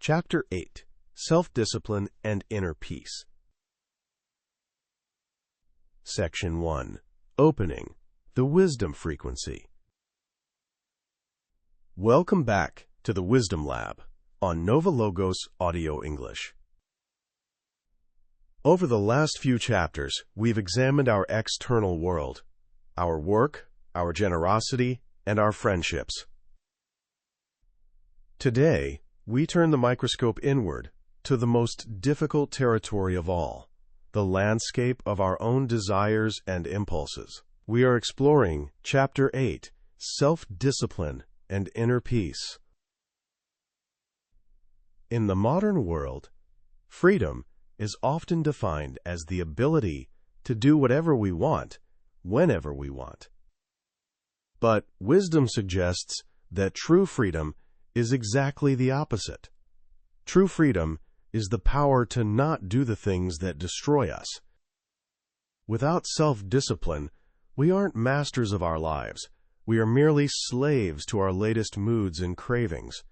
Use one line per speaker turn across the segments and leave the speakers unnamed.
Chapter 8. Self-Discipline and Inner Peace. Section 1. Opening. The Wisdom Frequency. Welcome back to the Wisdom Lab on NovaLogos Audio English. Over the last few chapters, we've examined our external world, our work, our generosity, and our friendships. Today, we turn the microscope inward to the most difficult territory of all, the landscape of our own desires and impulses. We are exploring Chapter 8, Self-Discipline and Inner Peace. In the modern world, freedom is often defined as the ability to do whatever we want, whenever we want. But wisdom suggests that true freedom is exactly the opposite. True freedom is the power to not do the things that destroy us. Without self-discipline, we aren't masters of our lives. We are merely slaves to our latest moods and cravings.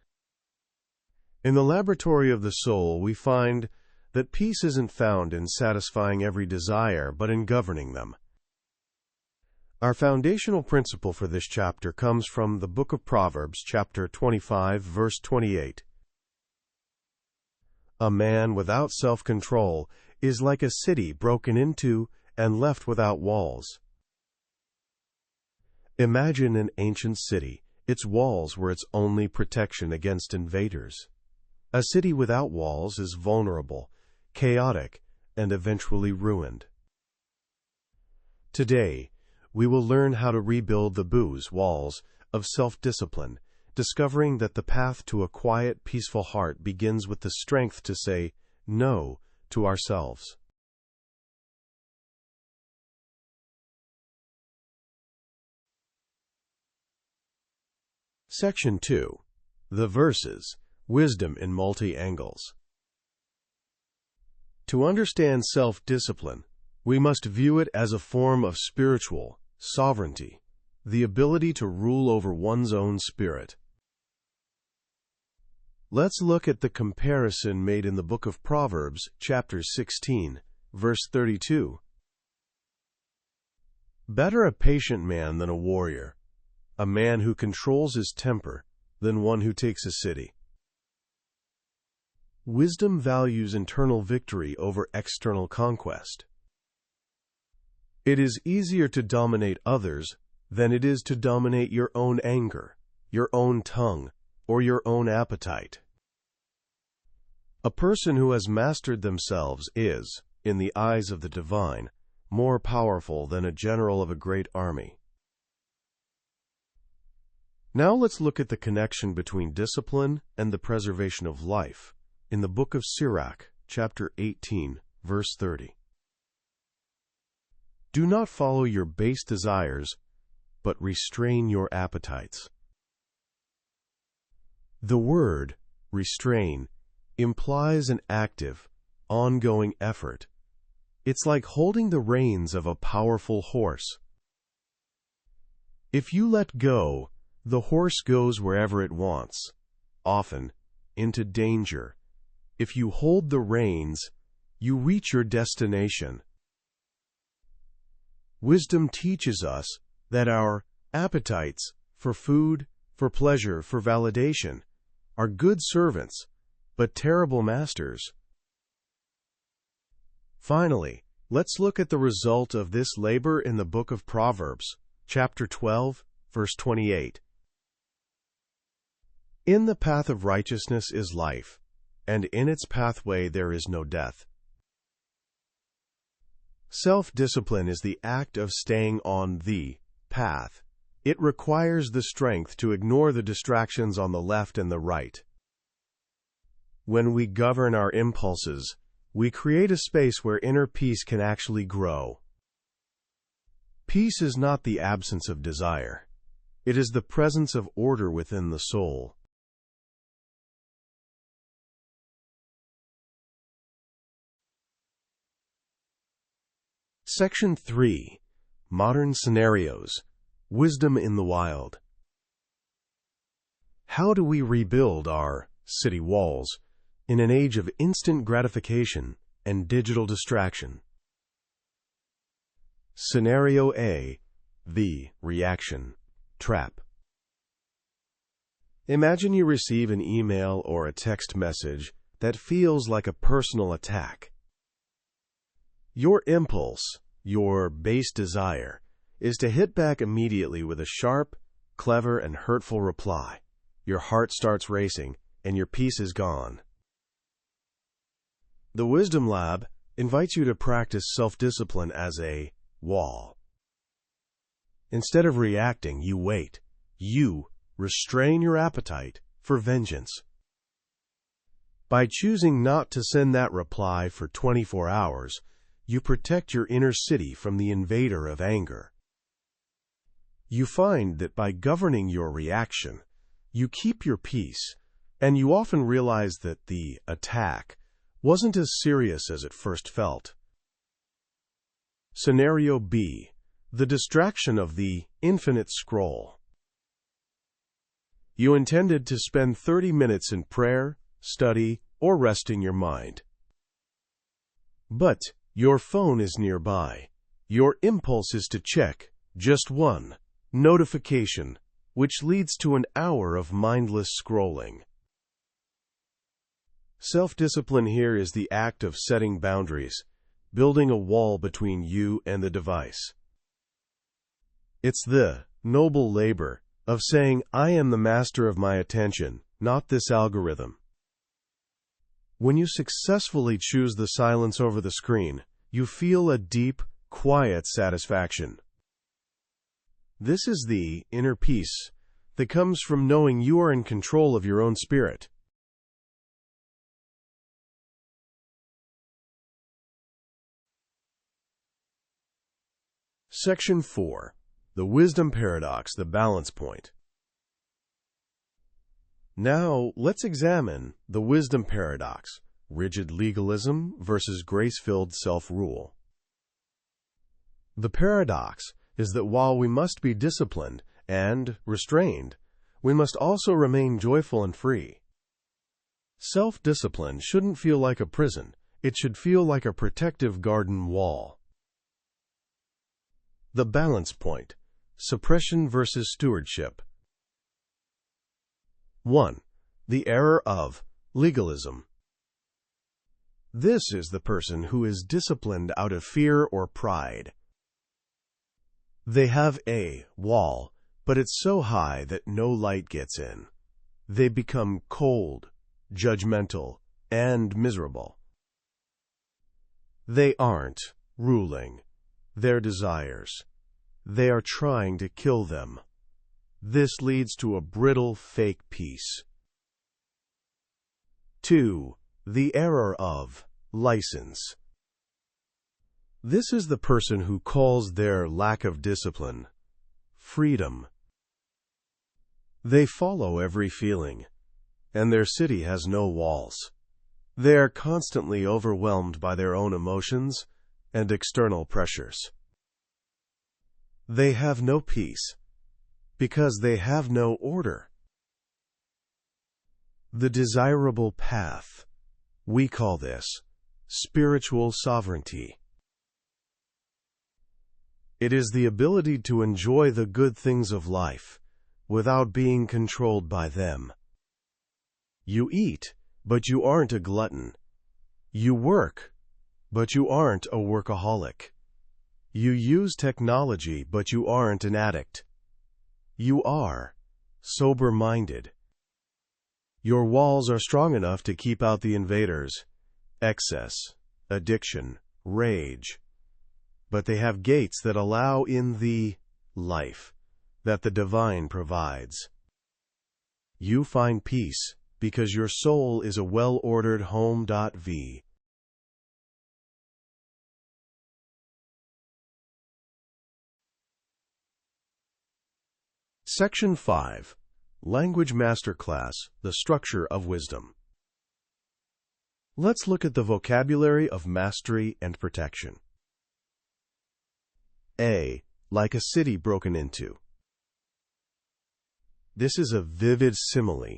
In the laboratory of the soul, we find that peace isn't found in satisfying every desire, but in governing them. Our foundational principle for this chapter comes from the book of Proverbs, chapter 25, verse 28. A man without self-control is like a city broken into and left without walls. Imagine an ancient city. Its walls were its only protection against invaders. A city without walls is vulnerable, chaotic, and eventually ruined. Today, we will learn how to rebuild the walls of self-discipline, discovering that the path to a quiet, peaceful heart begins with the strength to say no to ourselves. Section 2. The Verses. Wisdom in Multi-Angles. To understand self-discipline, we must view it as a form of spiritual sovereignty, the ability to rule over one's own spirit. Let's look at the comparison made in the book of Proverbs, chapter 16, verse 32. Better a patient man than a warrior, a man who controls his temper than one who takes a city. Wisdom values internal victory over external conquest. It is easier to dominate others than it is to dominate your own anger, your own tongue, or your own appetite. A person who has mastered themselves is, in the eyes of the divine, more powerful than a general of a great army. Now let's look at the connection between discipline and the preservation of life in the book of Sirach, chapter 18, verse 30. Do not follow your base desires, but restrain your appetites. The word, restrain, implies an active, ongoing effort. It's like holding the reins of a powerful horse. If you let go, the horse goes wherever it wants, often into danger. If you hold the reins, you reach your destination. Wisdom teaches us that our appetites for food, for pleasure, for validation are good servants, but terrible masters. Finally, let's look at the result of this labor in the book of Proverbs, chapter 12, verse 28. In the path of righteousness is life, and in its pathway there is no death. Self-discipline is the act of staying on the path. It requires the strength to ignore the distractions on the left and the right. When we govern our impulses, we create a space where inner peace can actually grow. Peace is not the absence of desire. It is the presence of order within the soul. Section 3. Modern Scenarios. Wisdom in the Wild. How do we rebuild our city walls in an age of instant gratification and digital distraction. Scenario A, the reaction trap. Imagine you receive an email or a text message that feels like a personal attack. Your impulse, your base desire, is to hit back immediately with a sharp, clever, and hurtful reply. Your heart starts racing, and your peace is gone. The Wisdom Lab invites you to practice self-discipline as a wall. Instead of reacting, you wait. You restrain your appetite for vengeance. By choosing not to send that reply for 24 hours, you protect your inner city from the invader of anger. You find that by governing your reaction, you keep your peace, and you often realize that the attack wasn't as serious as it first felt. Scenario B, the distraction of the infinite scroll. You intended to spend 30 minutes in prayer, study, or resting your mind. But your phone is nearby. Your impulse is to check just one notification, which leads to an hour of mindless scrolling. Self-discipline here is the act of setting boundaries, building a wall between you and the device. It's the noble labor of saying, I am the master of my attention, not this algorithm. When you successfully choose the silence over the screen, you feel a deep, quiet satisfaction. This is the inner peace that comes from knowing you are in control of your own spirit. Section 4. The Wisdom Paradox, the Balance Point. Now, let's examine the wisdom paradox, rigid legalism versus grace-filled self-rule. The paradox is that while we must be disciplined and restrained, we must also remain joyful and free. Self-discipline shouldn't feel like a prison. It should feel like a protective garden wall. The balance point, suppression versus stewardship. 1. The error of legalism. This is the person who is disciplined out of fear or pride. They have a wall, but it's so high that no light gets in. They become cold, judgmental, and miserable. They aren't ruling their desires. They are trying to kill them. This leads to a brittle, fake peace. 2. The error of license. This is the person who calls their lack of discipline freedom. They follow every feeling, and their city has no walls. They are constantly overwhelmed by their own emotions and external pressures. They have no peace because they have no order. The desirable path. We call this spiritual sovereignty. It is the ability to enjoy the good things of life without being controlled by them. You eat, but you aren't a glutton. You work, but you aren't a workaholic. You use technology, but you aren't an addict. You are sober-minded. Your walls are strong enough to keep out the invaders, excess, addiction, rage. But they have gates that allow in the life that the divine provides. You find peace because your soul is a well-ordered home. V. Section 5. Language Masterclass, the Structure of Wisdom. Let's look at the vocabulary of mastery and protection. A. Like a city broken into. This is a vivid simile.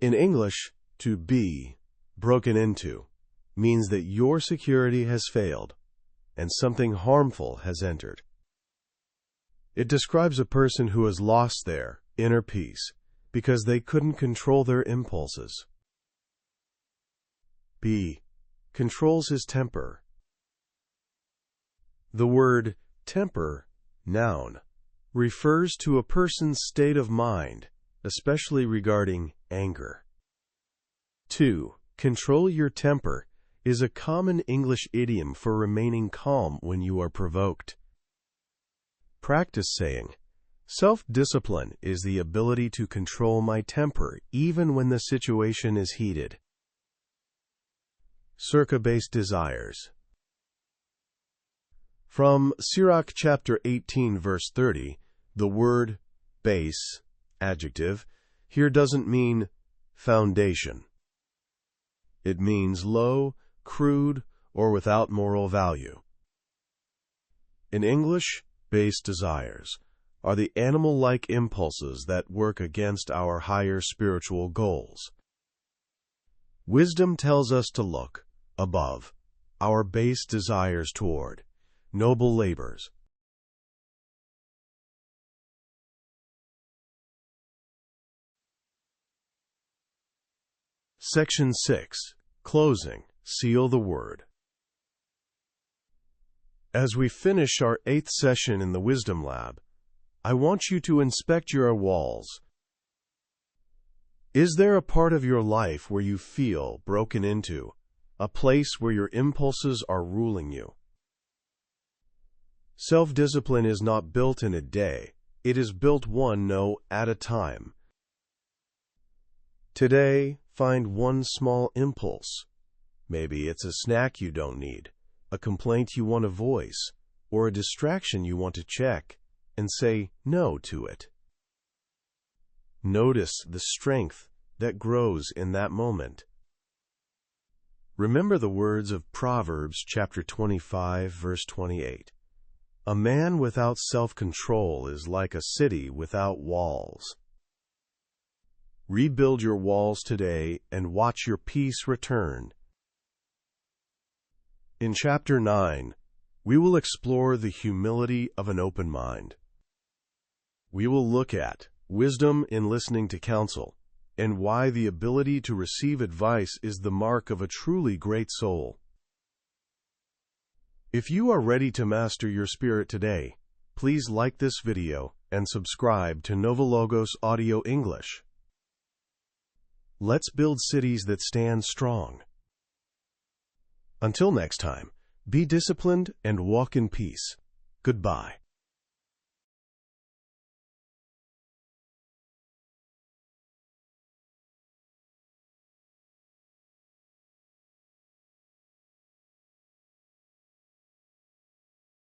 In English, To be broken into means that your security has failed and something harmful has entered. It describes a person who has lost their inner peace because they couldn't control their impulses. B controls his temper. The word temper, noun, refers to a person's state of mind, especially regarding anger. 2. Control your temper is a common English idiom for remaining calm when you are provoked. Practice saying, self-discipline is the ability to control my temper even when the situation is heated. Circa-based desires. From Sirach chapter 18 verse 30, the word base, adjective, here doesn't mean foundation. It means low, crude, or without moral value. In English, base desires are the animal-like impulses that work against our higher spiritual goals. Wisdom tells us to look above our base desires toward noble labors. Section 6. Closing. Seal the word. As we finish our 8th session in the Wisdom Lab, I want you to inspect your walls. Is there a part of your life where you feel broken into, a place where your impulses are ruling you? Self-discipline is not built in a day. It is built one no at a time. Today, find one small impulse. Maybe it's a snack you don't need, a complaint you want to voice, or a distraction you want to check, and say no to it. Notice the strength that grows in that moment. Remember the words of Proverbs chapter 25, verse 28. A man without self-control is like a city without walls. Rebuild your walls today and watch your peace return. In Chapter 9, we will explore the humility of an open mind. We will look at wisdom in listening to counsel and why the ability to receive advice is the mark of a truly great soul. If you are ready to master your spirit today, please like this video and subscribe to NovaLogos Audio English. Let's build cities that stand strong. Until next time, be disciplined and walk in peace. Goodbye.